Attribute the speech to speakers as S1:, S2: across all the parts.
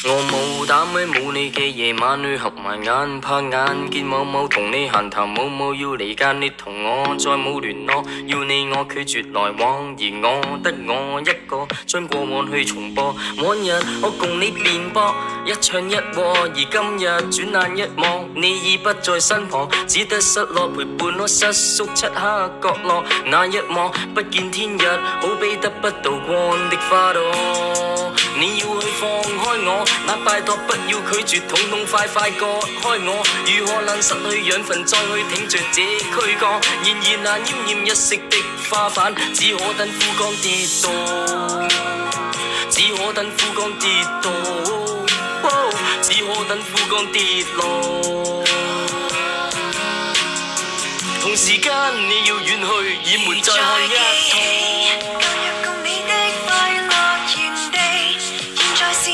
S1: 我冇膽喺冇你嘅夜晚去合埋眼，怕眼見某某同你閒談，某某要離間，你同我再冇聯絡，要你我拒絕來往，而我得我一個，將過往去重播。往日我共你辯駁，一唱一和，而今日轉眼一望，你已不在身旁，只得失落陪伴我失宿漆黑角落。那一幕不見天日，好比得不到光的花朵。你要去放開我，那拜託不要拒絕，痛痛快快割開我。如何能失去養分再去挺着這軀幹？然而那奄奄一息的花瓣，只可等枯乾跌倒，只可等枯乾跌倒，只可等枯乾跌落。同時間你要遠去，已沒再看一趟。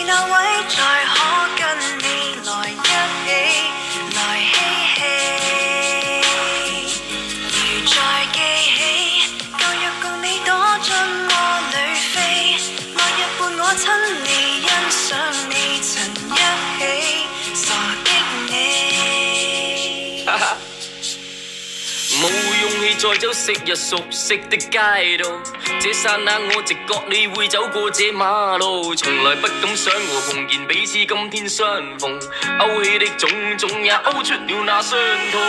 S2: 那位再可跟你來一起，來嬉戲。如再記起，舊日共你躲進窩裏飛，來日伴我親你欣賞你曾一起，傻的你。
S1: 冇勇氣再走昔日熟悉的街道，這剎那我直覺你會走過這馬路，從來不敢想和碰見彼此今天相逢，勾起的種種也勾出了那傷痛。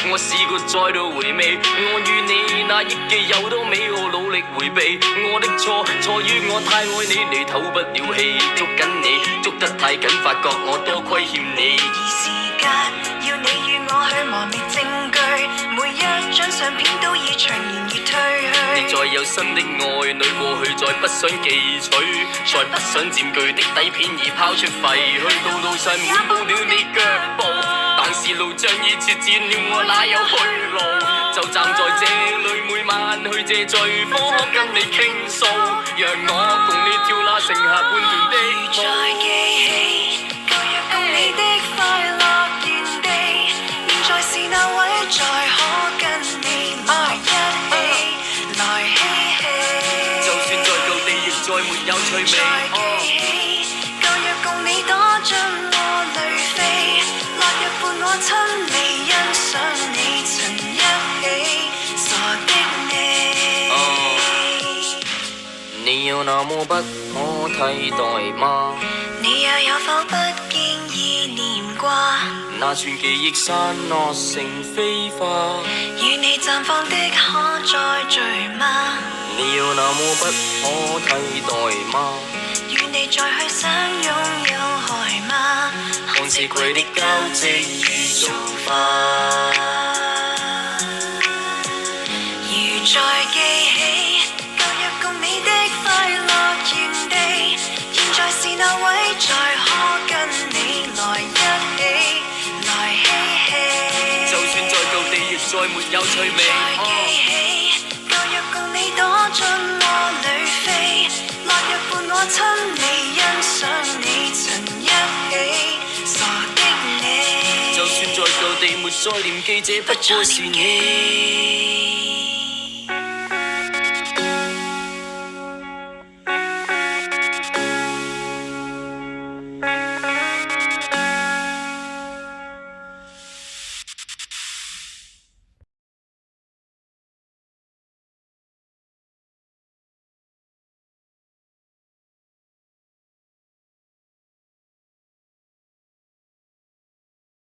S1: 我試過再度回味，我與你那憶記有多美好，努力迴避我的錯，錯於我太愛你，你透不了氣，捉緊你捉得太緊，發覺我多虧欠你。
S2: 而時間要你與我去磨滅證據，每一張相片都已長年月褪去。
S1: 你再有新的愛侶，過去再不想記取，再不想佔據的底片已拋出廢去，道路上滿布了你腳步，但是路障已設置了，我哪有去路？就站在這裏每晚去借醉，方可跟你傾訴，讓我共你跳那剩下半段的舞。
S2: 再記起舊日共你的快樂原地，現在是那位再可跟你來一起，來嬉戲。
S1: 就算在舊地亦再沒有趣味。
S2: 再記起舊日共你躲進窩裏飛，落日伴我親你欣賞你曾一起，傻的你。
S1: 你有那麼不可替代嗎？
S2: 你又有否不經意念掛？
S1: 那串記憶散落成飛花，
S2: 與你綻放的可再聚嗎？
S1: 你有那麼不可替代嗎？
S2: 與你再去想擁有害嗎？
S1: 看四季的交織與造化。
S2: 如再記起舊日共你的快樂原地，現在是那位再可跟你來一起，來嬉戲。
S1: 就算在舊地亦再沒有趣味。
S2: 再記起舊日共你躲進窩裏飛，落日伴我親你欣賞你曾一起，傻的你。
S1: 就算在舊地沒再念記，這不過是你。